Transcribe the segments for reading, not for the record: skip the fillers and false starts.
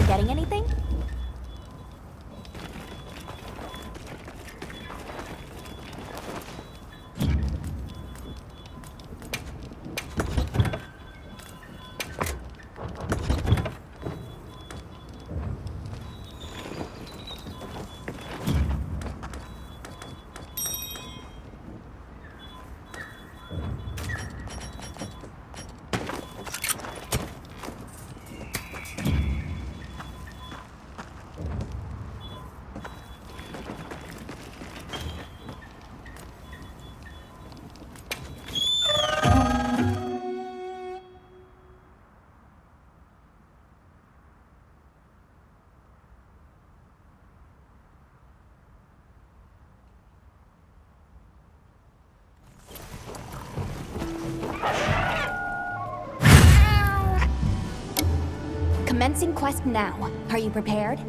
forgetting anything? Commencing quest now. Are you prepared?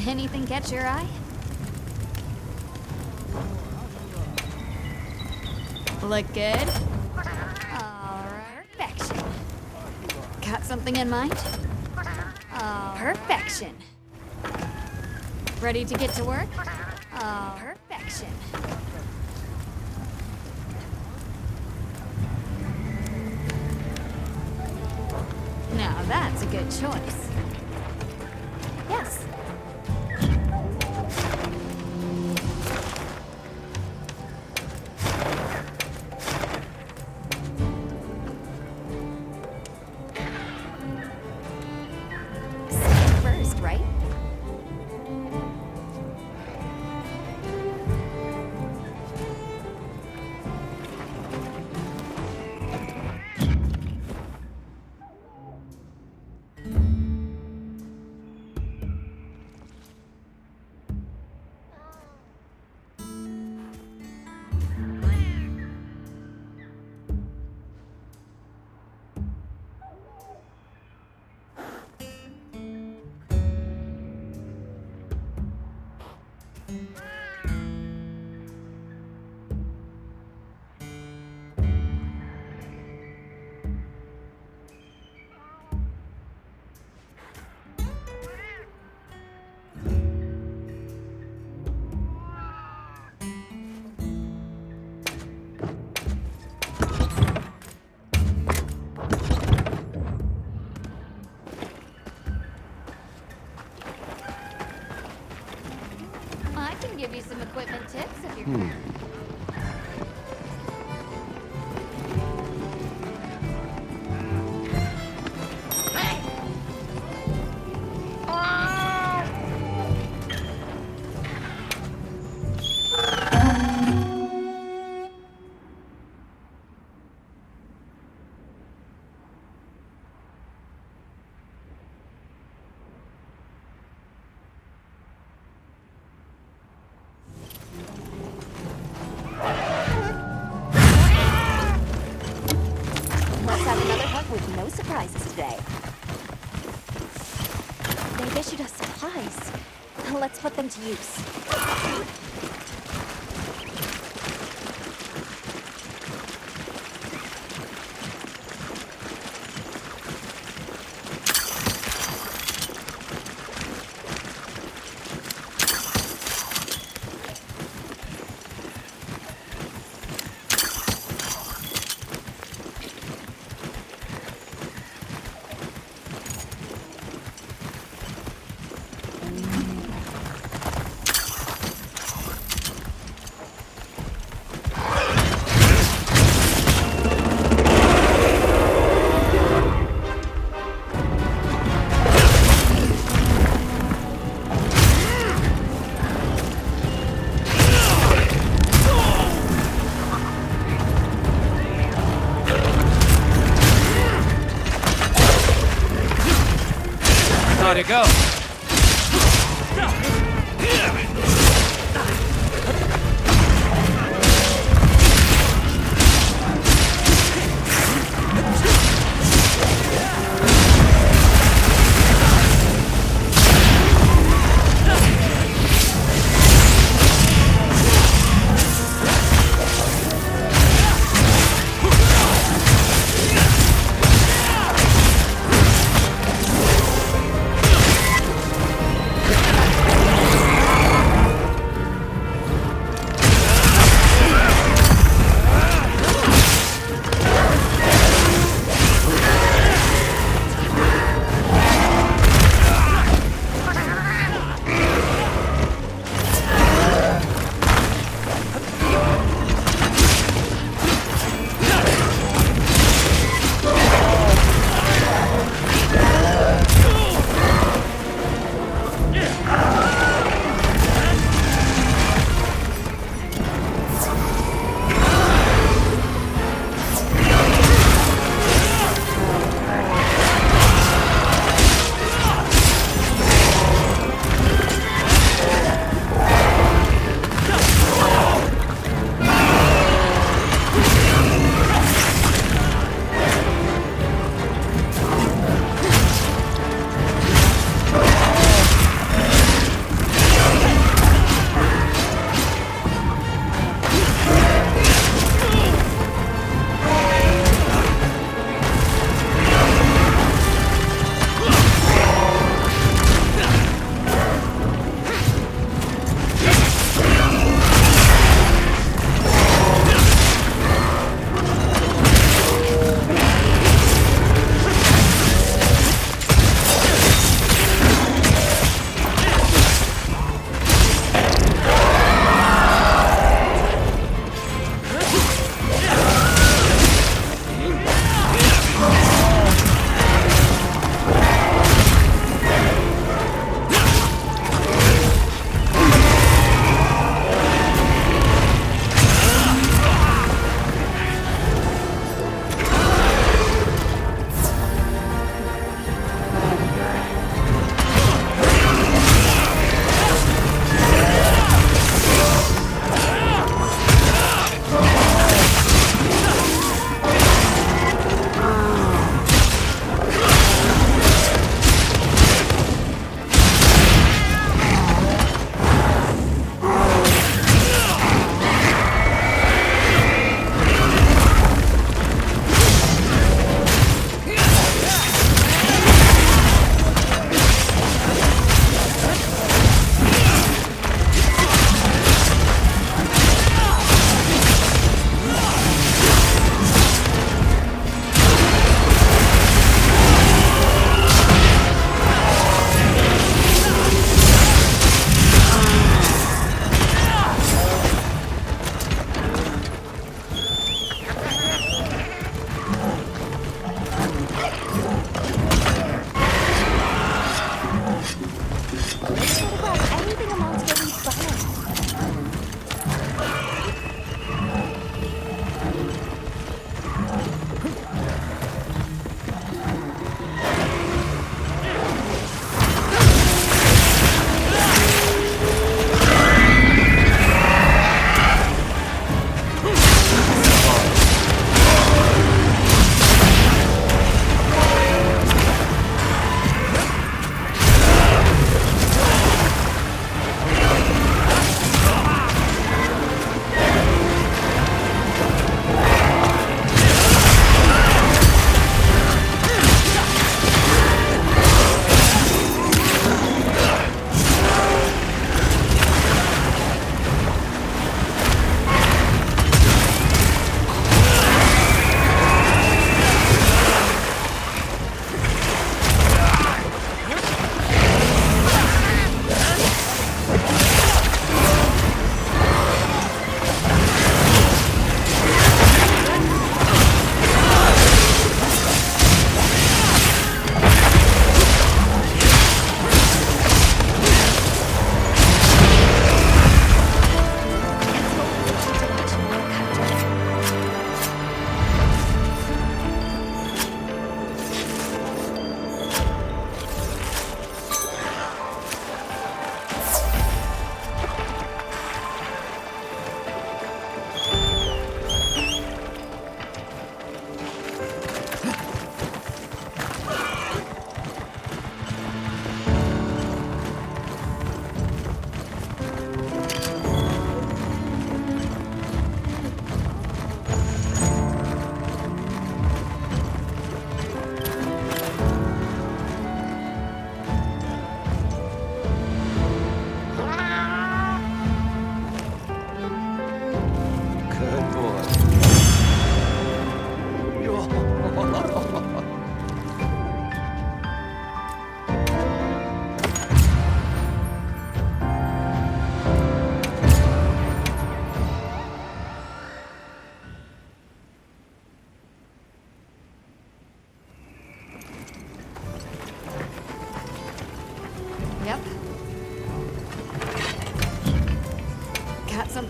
Anything catch your eye? Look good? Alright. Perfection. Got something in mind? Oh, perfection. Ready to get to work? Oh, perfection. Now that's a good choice. Yes. First, right? give you some equipment tips if you're Let's have another hunt with no surprises today. They've issued us supplies. Let's put them to use. How'd it go?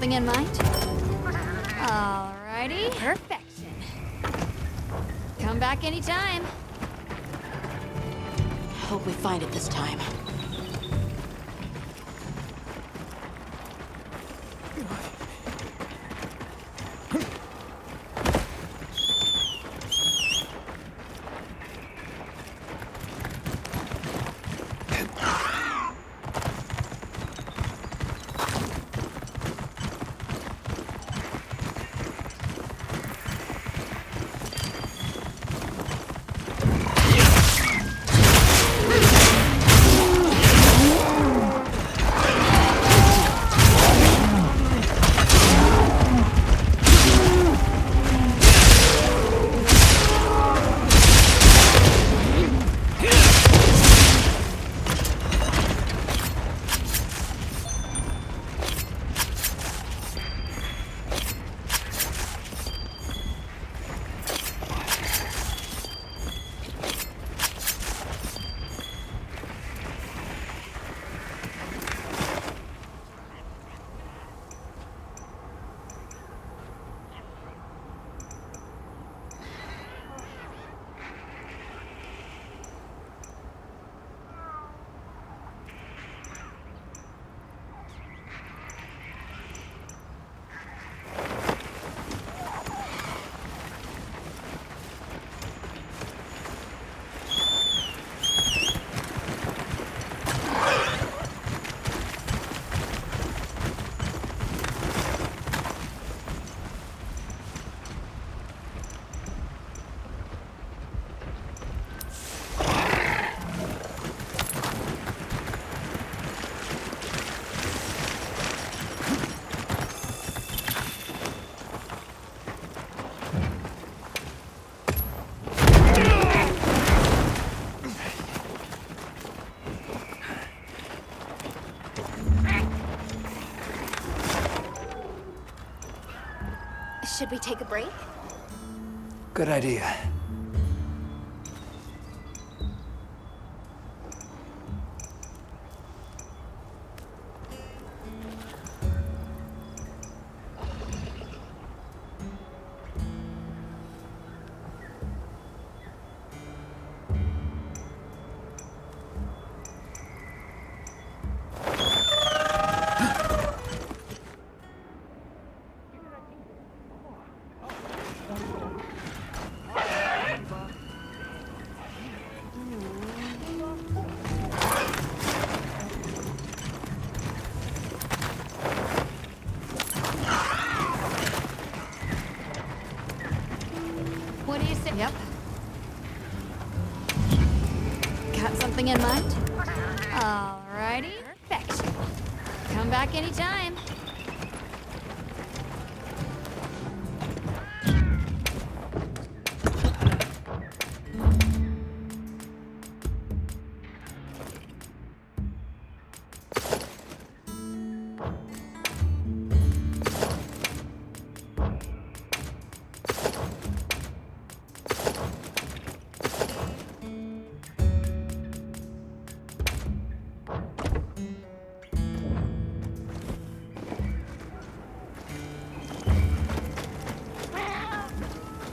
something in mind? Alrighty. Perfection. Come back anytime. Hope we find it this time. Should we take a break? Good idea. What do you say? Yep. Got something in mind? Alrighty. Perfection. Come back anytime.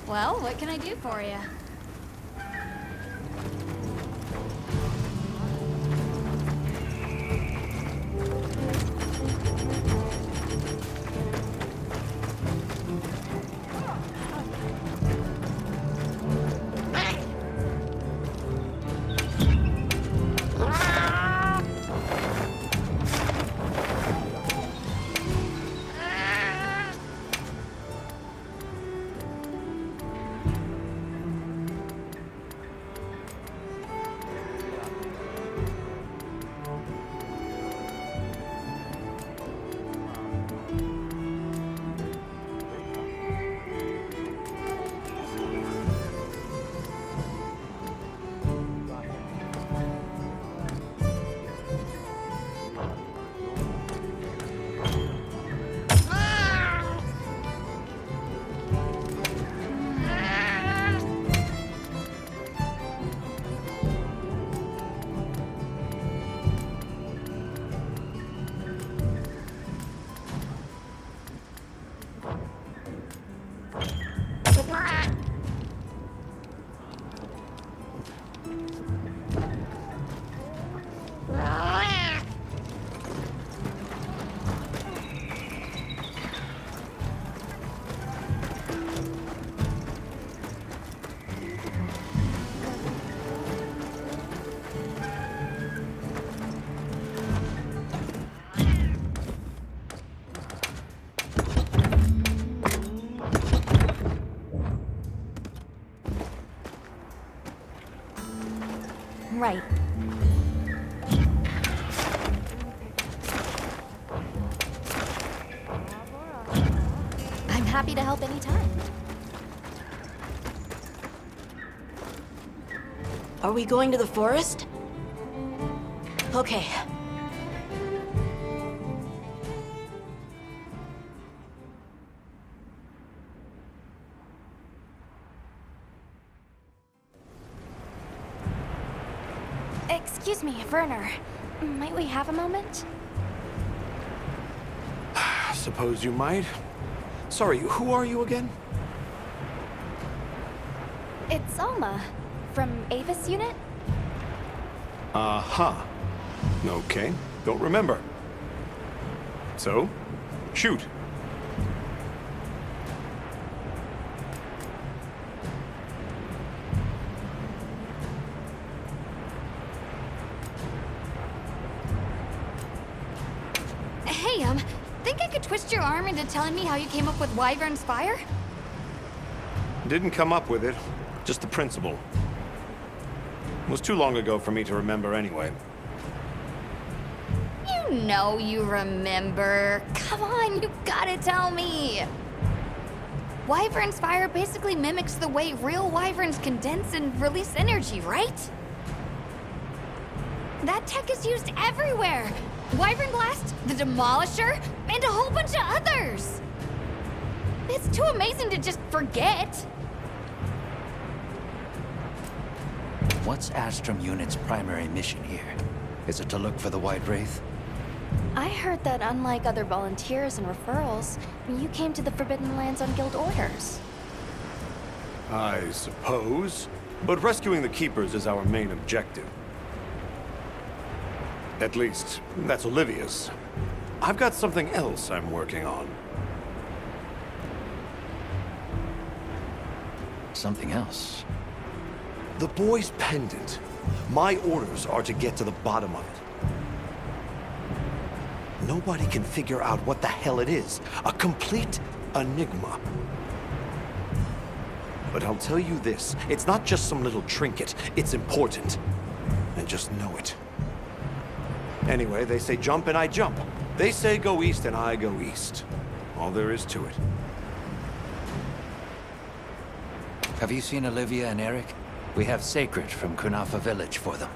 Well, what can I do for you? Right. I'm happy to help anytime. Are we going to the forest? Okay. Excuse me, Werner. Might we have a moment? Suppose you might. Sorry, who are you again? It's Alma, from Avis Unit. Uh-huh. Okay, don't remember. So, shoot. Hey, think I could twist your arm into telling me how you came up with Wyvern's Fire? Didn't come up with it, just the principle. It was too long ago for me to remember anyway. You know you remember. Come on, you gotta tell me. Wyvern's Fire basically mimics the way real wyverns condense and release energy, right? That tech is used everywhere. Wyvern Blast, the Demolisher, and a whole bunch of others. It's too amazing to just forget. What's Astrum Unit's primary mission here? Is it to look for the White Wraith? I heard that unlike other volunteers and referrals, you came to the Forbidden Lands on guild orders. I suppose. But rescuing the Keepers is our main objective. At least, that's Olivia's. I've got something else I'm working on. Something else? The boy's pendant. My orders are to get to the bottom of it. Nobody can figure out what the hell it is. A complete enigma. But I'll tell you this, it's not just some little trinket. It's important. And just know it. Anyway, they say jump and I jump. They say go east and I go east. All there is to it. Have you seen Olivia and Eric? We have Sacred from Kunafa Village for them.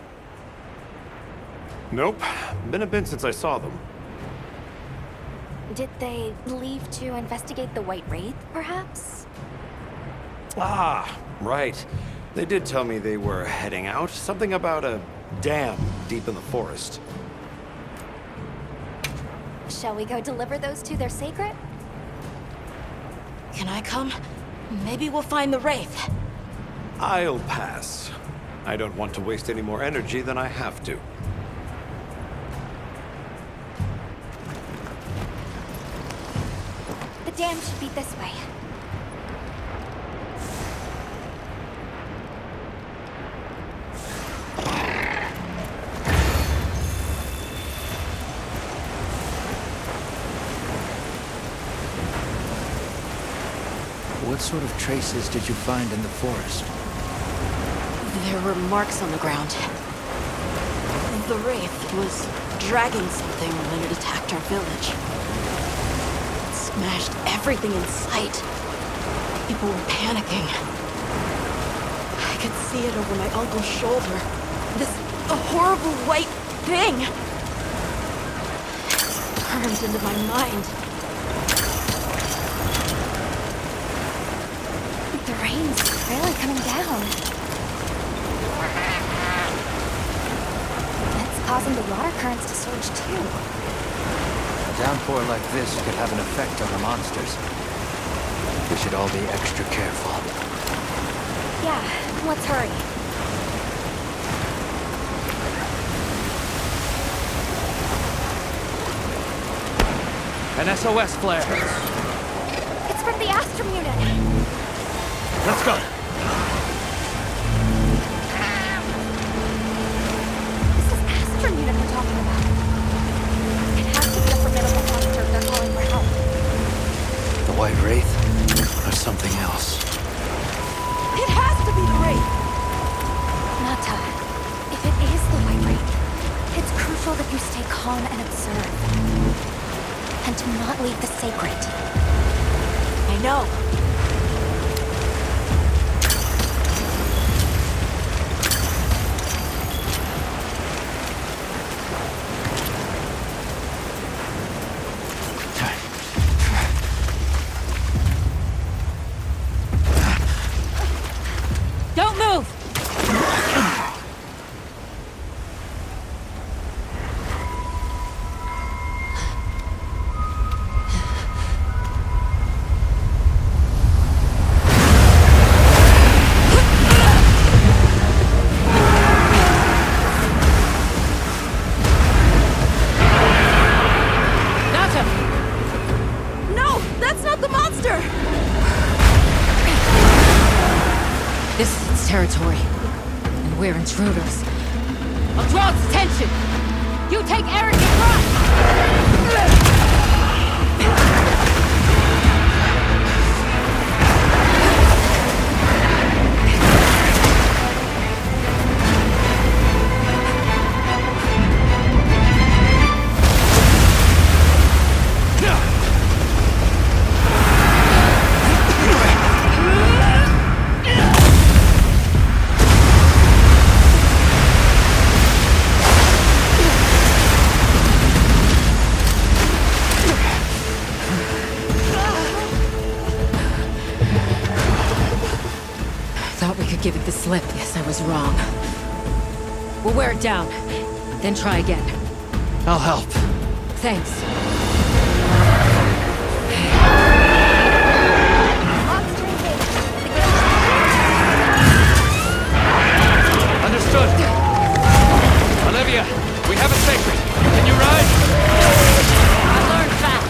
Nope. Been a bit since I saw them. Did they leave to investigate the White Wraith, perhaps? Ah, right. They did tell me they were heading out. Something about a dam deep in the forest. Shall we go deliver those to their sacred? Can I come? Maybe we'll find the Wraith. I'll pass. I don't want to waste any more energy than I have to. The dam should be this way. What sort of traces did you find in the forest? There were marks on the ground. The Wraith was dragging something when it attacked our village. It smashed everything in sight. People were panicking. I could see it over my uncle's shoulder. This horrible white thing. It burned into my mind. The rain's really coming down. That's causing the water currents to surge too. A downpour like this could have an effect on the monsters. We should all be extra careful. Yeah, let's hurry. An SOS flare! It's from the Astrum unit. Let's go! This is Astrum unit we're talking about. It has to be a formidable monster if they're calling for help. The White Wraith? Or something else? It has to be the Wraith! Nata, if it crucial that you stay calm and observe. And do not leave the sacred. I know. Don't move! This is its territory, and we're intruders. I'll draw its attention! You take Eric and run! Thought we could give it the slip. Yes, I was wrong. We'll wear it down, then try again. I'll help. Thanks. Understood. Olivia, we have a sacred. Can you ride? I learned fast.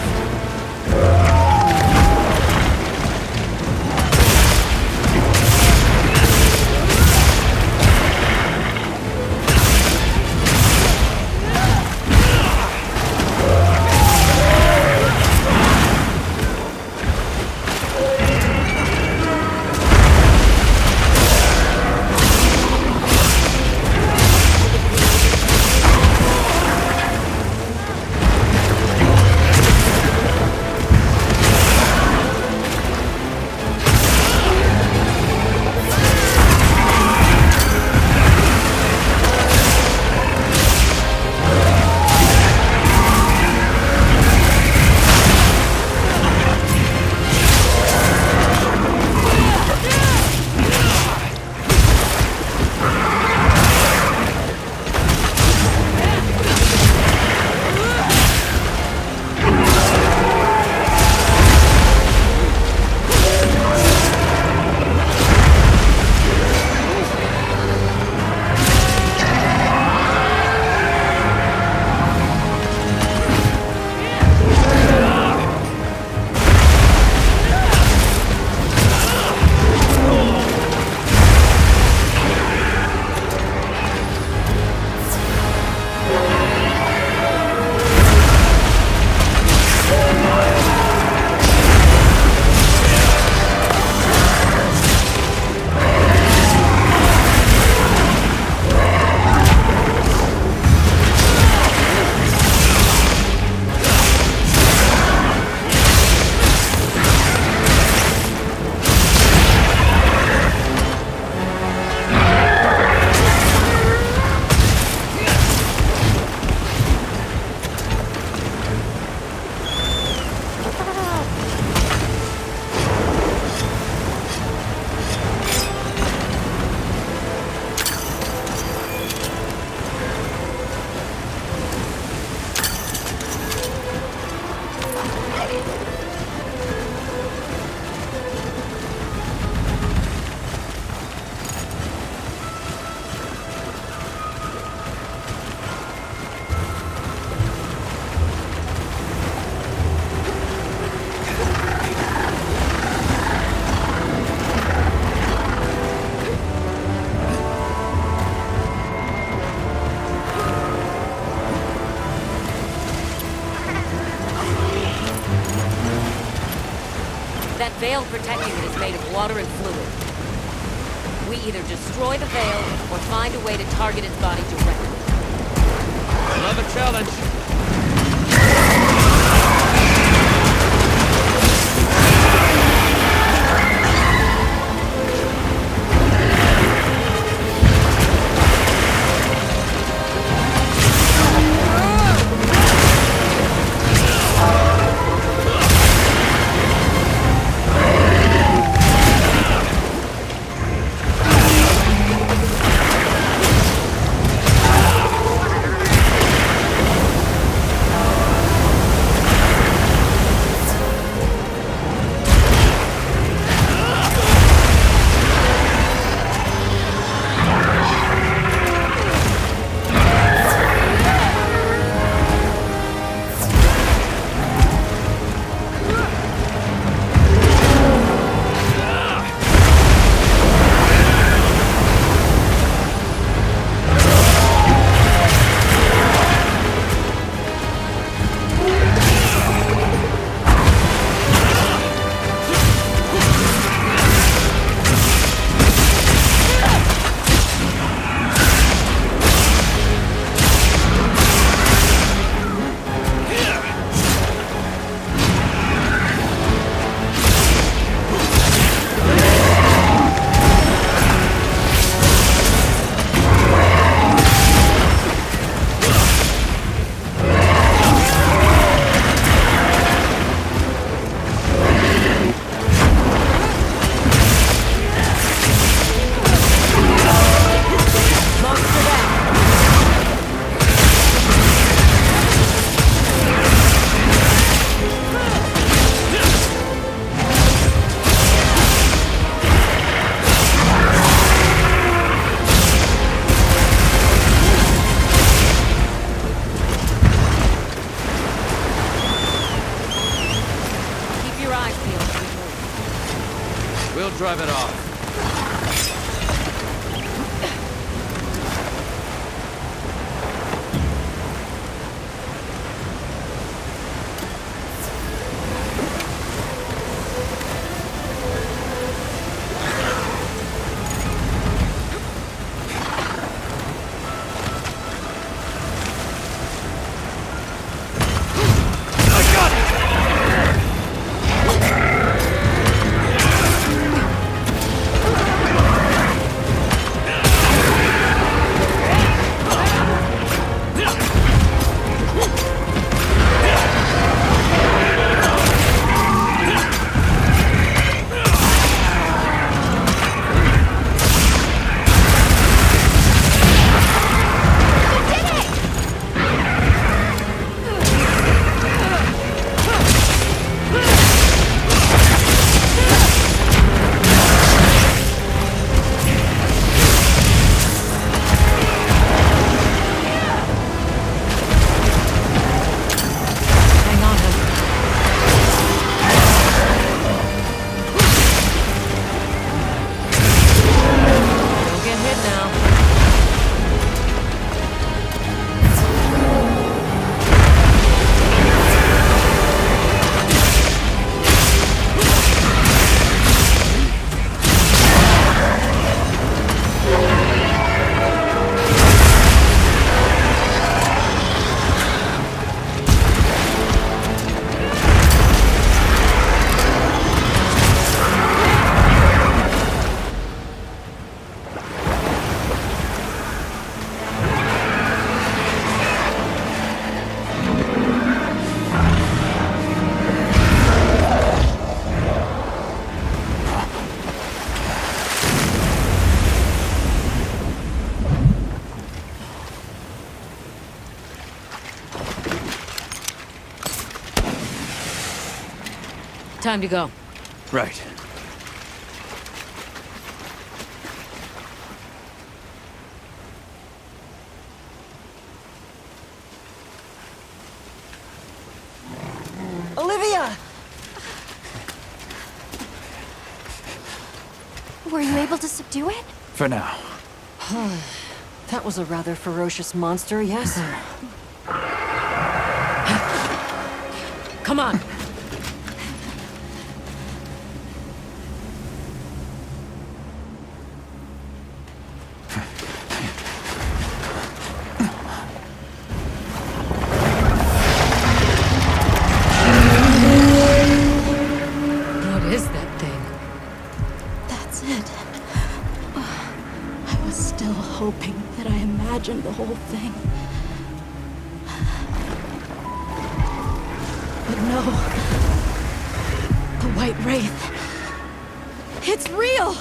That veil protecting it is made of water and fluid. We either destroy the veil or find a way to target its body directly. Love a challenge. We'll drive it off. Time to go. Right. Olivia! Were you able to subdue it? For now. That was a rather ferocious monster, yes? Come on. imagined the whole thing. But no. The White Wraith. It's real!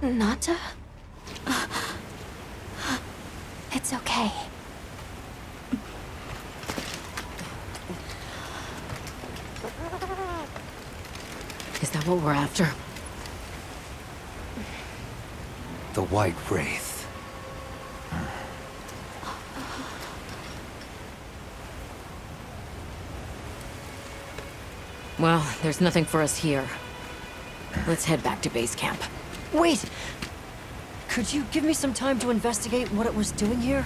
Nata? It's okay. Is that what we're after? The White Wraith. Well, there's nothing for us here. Let's head back to base camp. Wait! Could you give me some time to investigate what it was doing here?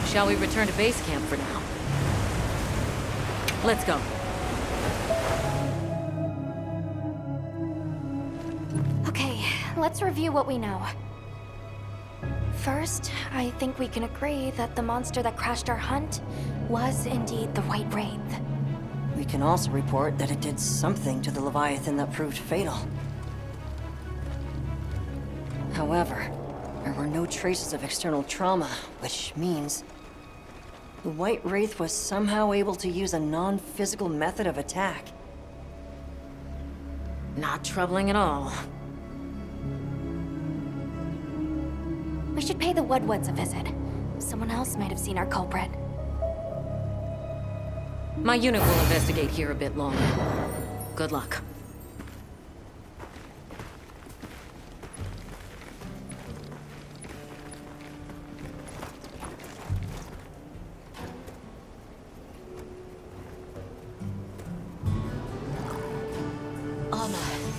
Shall we return to base camp for now? Let's go. Okay, let's review what we know. First, I think we can agree that the monster that crashed our hunt was indeed the White Wraith. We can also report that it did something to the Leviathan that proved fatal. However, there were no traces of external trauma, which means the White Wraith was somehow able to use a non-physical method of attack. Not troubling at all. We should pay the Woodwoods a visit. Someone else might have seen our culprit. My unit will investigate here a bit longer. Good luck.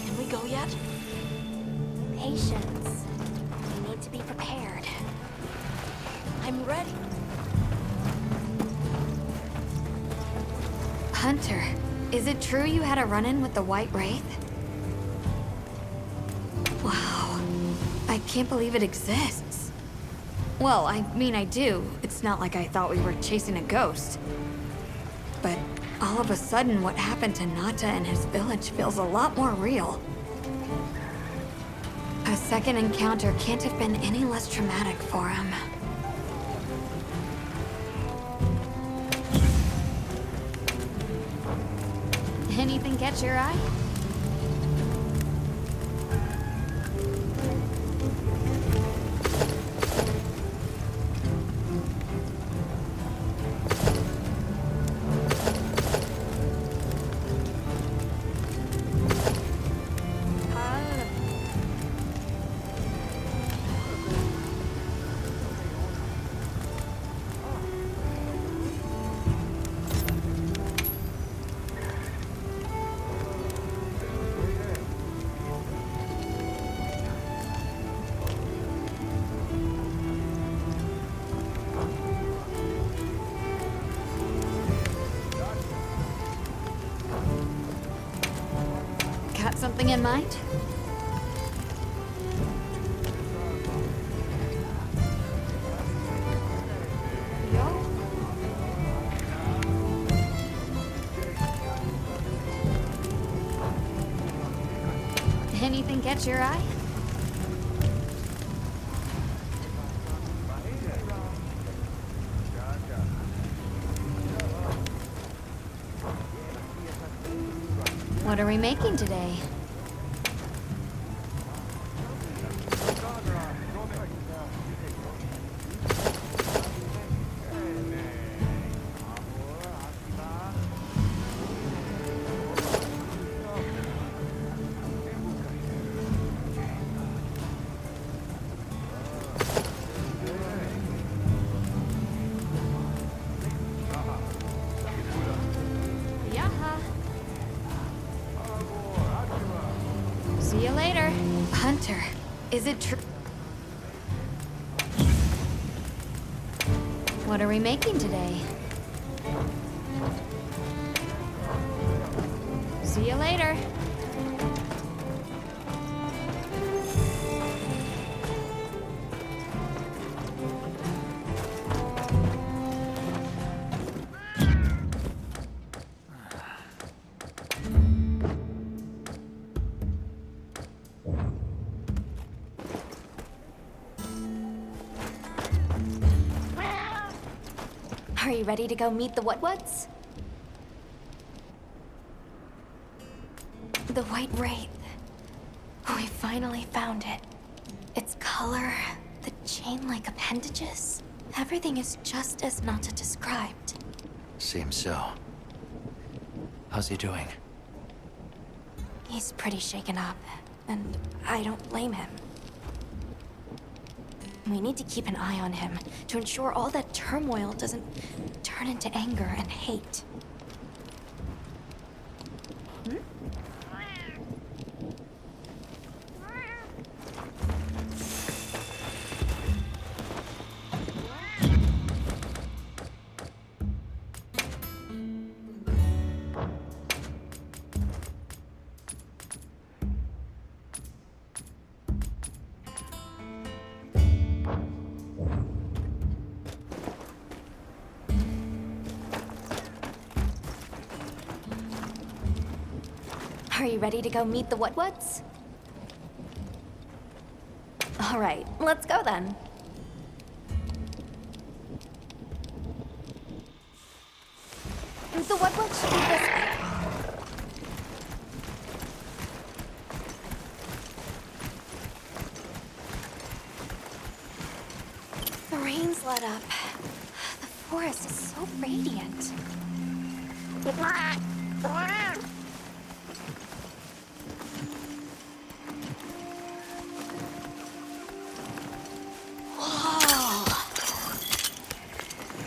Can we go yet? Patience. We need to be prepared. I'm ready. Hunter, is it true you had a run-in with the White Wraith? Wow. I can't believe it exists. Well, I mean, I do. It's not like I thought we were chasing a ghost. But all of a sudden, what happened to Nata and his village feels a lot more real. A second encounter can't have been any less traumatic for him. Anything catch your eye? Got something in mind? Anything catch your eye? What are we making today? Yaha. See you later. Hunter, is it true? What are we making today? See you later. Are you ready to go meet the what's? The White Wraith. We finally found it. Its color, the chain-like appendages. Everything is just as Nata described. Seems so. How's he doing? He's pretty shaken up, and I don't blame him. We need to keep an eye on him to ensure all that turmoil doesn't turn into anger and hate. Are you ready to go meet the what's? All right, let's go then. The what's should be this way. The rain's let up. The forest is so radiant.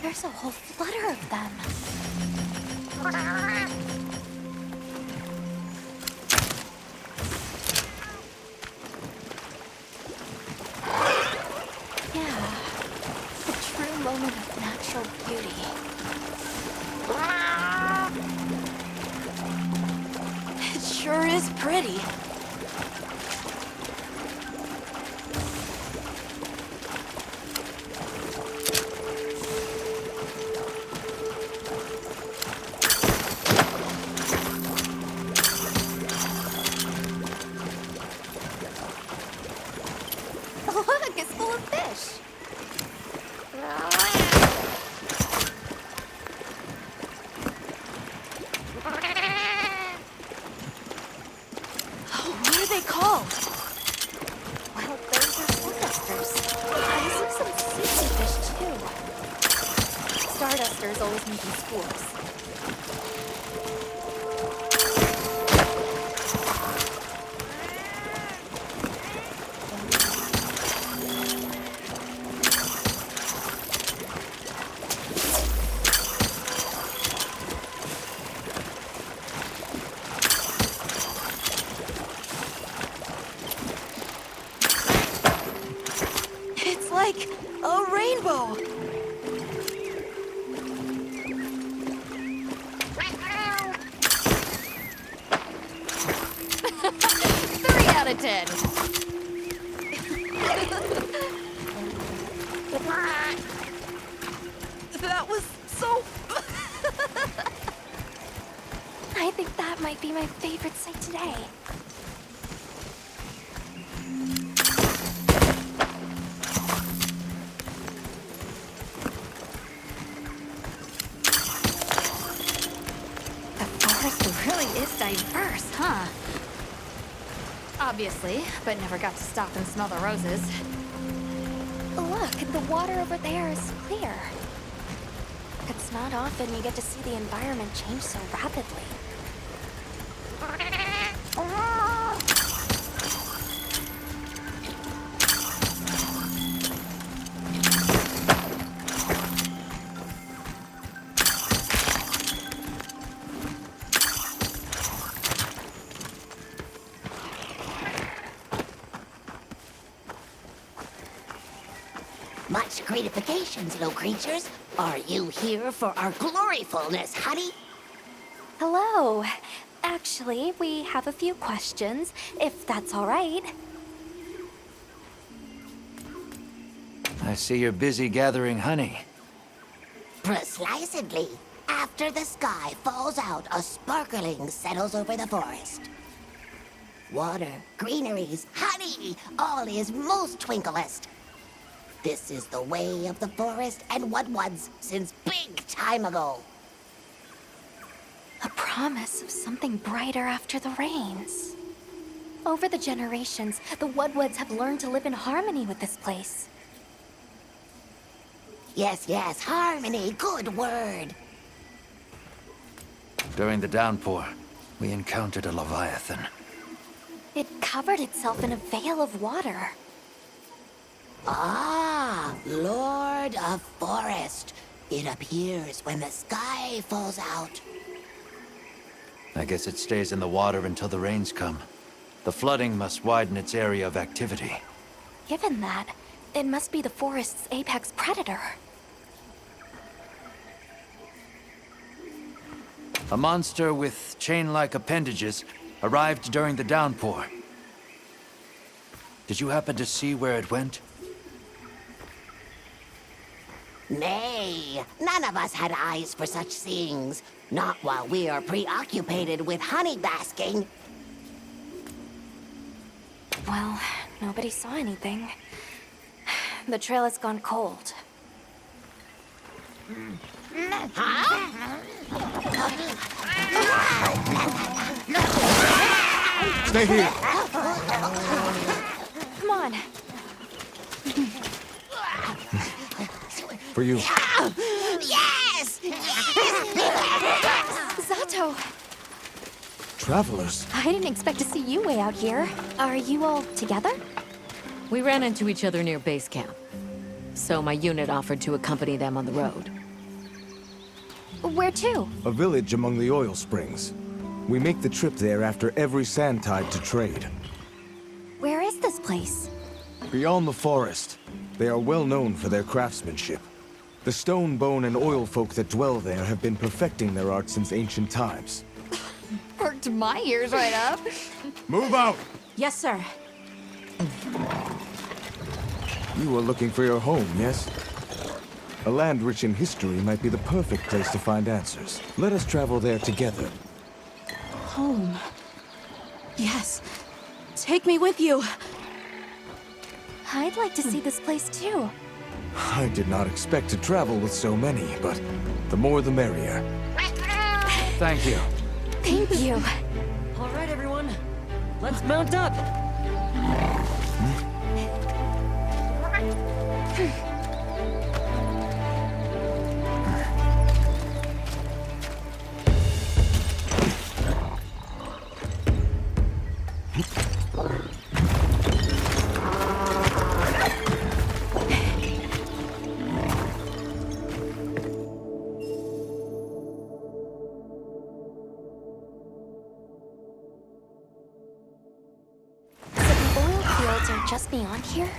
There's a whole flutter of them. Yeah, a true moment of natural beauty. It sure is pretty. Look, it's full of fish. Oh, what are they called? Well, those are stardusters. I see some seaweed fish too. Stardusters always making schools. It's like a rainbow. Three out of 10. That was so... I think that might be my favorite sight today. forest really is diverse, huh? Obviously, but never got to stop and smell the roses. Look, the water over there is clear. It's not often you get to see the environment change so rapidly. Much gratifications, little creatures. Are you here for our gloryfulness, honey? Hello. Actually, we have a few questions, if that's all right. I see you're busy gathering honey. Precisely. After the sky falls out, a sparkling settles over the forest. Water, greeneries, honey, all is most twinklest. This is the way of the forest and what was since big time ago. A promise of something brighter after the rains. Over the generations, the Woodwoods have learned to live in harmony with this place. Yes, yes, harmony, good word. During the downpour, we encountered a leviathan. It covered itself in a veil of water. Ah, Lord of Forest. It appears when the sky falls out. I guess it stays in the water until the rains come. The flooding must widen its area of activity. Given that, it must be the forest's apex predator. A monster with chain-like appendages arrived during the downpour. Did you happen to see where it went? Nay, none of us had eyes for such things. Not while we are preoccupied with honey basking. Well, nobody saw anything. The trail has gone cold. Stay here. Come on. For you. Yes! Zato! Travelers. I didn't expect to see you way out here. Are you all together? We ran into each other near base camp. So my unit offered to accompany them on the road. Where to? A village among the oil springs. We make the trip there after every sand tide to trade. Where is this place? Beyond the forest, they are well known for their craftsmanship. The stone, bone, and oil folk that dwell there have been perfecting their art since ancient times. Perked my ears right up. Move out! Yes, sir. You are looking for your home, yes? A land rich in history might be the perfect place to find answers. Let us travel there together. Home. Yes. Take me with you. I'd like to see this place too. I did not expect to travel with so many, but the more the merrier. Thank you. Thank you. All right, everyone. Let's mount up. So the oil fields are just beyond here?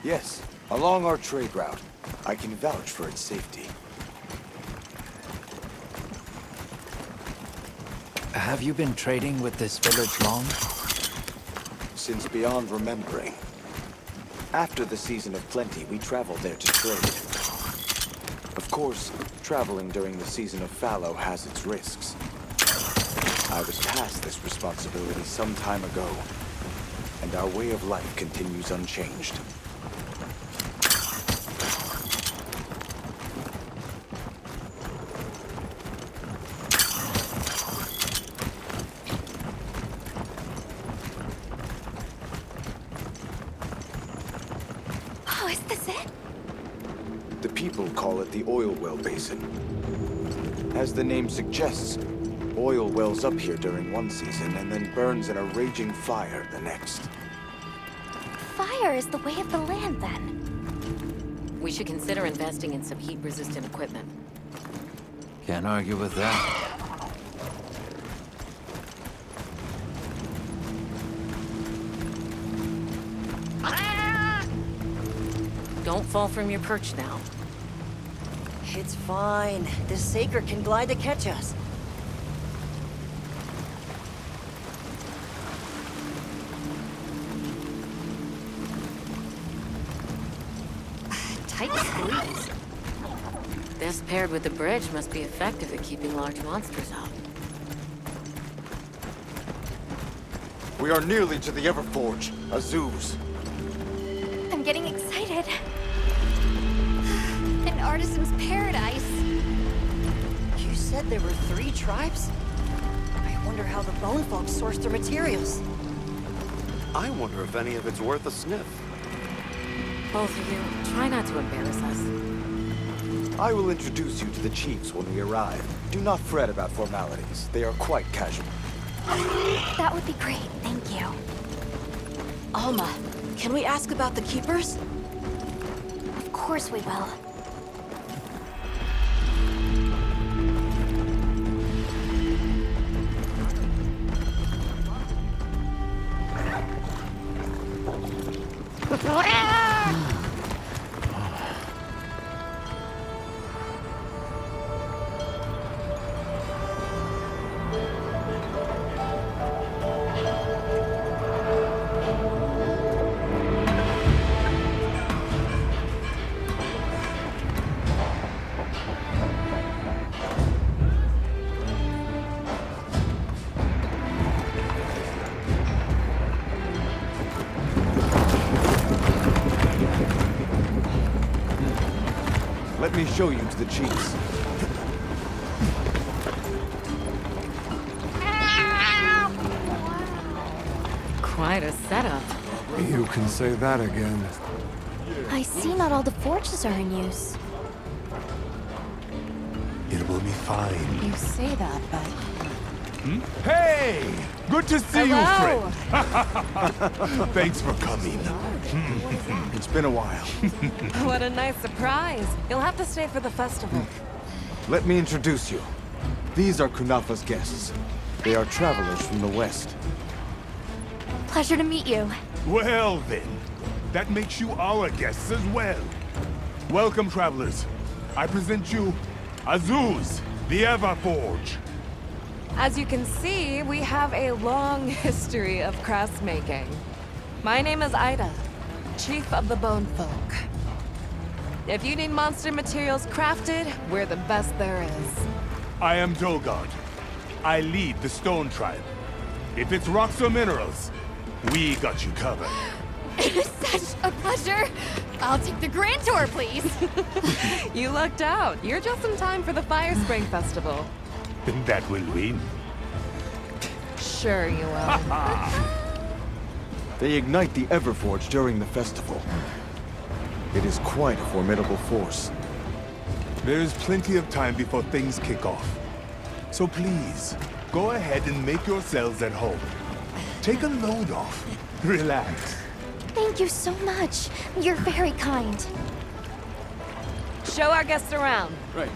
Yes, along our trade route. I can vouch for its safety. Have you been trading with this village long? Since beyond remembering. After the season of plenty, we traveled there to trade. Of course, traveling during the season of fallow has its risks. I was past this responsibility some time ago, and our way of life continues unchanged. this it? The people call it the oil well basin. As the name suggests, oil wells up here during one season and then burns in a raging fire the next. Fire is the way of the land, then. We should consider investing in some heat-resistant equipment. Can't argue with that. Don't fall from your perch now. It's fine. This Saker can glide to catch us. Tight squeeze. This paired with the bridge must be effective at keeping large monsters out. We are nearly to the Everforge, Azuz. I'm getting excited. An artisan's paradise. You said there were 3 tribes? I wonder how the bone folks source their materials. I wonder if any of it's worth a sniff. Both of you, try not to embarrass us. I will introduce you to the chiefs when we arrive. Do not fret about formalities. They are quite casual. That would be great, thank you. Alma, can we ask about the Keepers? Of course we will. Let me show you to the chiefs. Quite a setup. You can say that again. I see not all the forges are in use. It will be fine. You say that, but... Hey! Good to see Hello. you, friend. Thanks for coming. It's been a while. What a nice surprise. You'll have to stay for the festival. Let me introduce you. These are Kunafa's guests. They are travelers from the west. Pleasure to meet you. Well then, that makes you our guests as well. Welcome, travelers. I present you Azuz, the Everforge. As you can see, we have a long history of crafts making. My name is Ida, Chief of the Bone Folk. If you need monster materials crafted, we're the best there is. I am Dolgard. I lead the Stone Tribe. If it's rocks or minerals, we got you covered. It is such a pleasure. I'll take the grand tour, please. You lucked out. You're just in time for the Fire Spring Festival. That will win. Sure you will. They ignite the Everforge during the festival. It is quite a formidable force. There is plenty of time before things kick off. So please, go ahead and make yourselves at home. Take a load off. Relax. Thank you so much. You're very kind. Show our guests around. Right.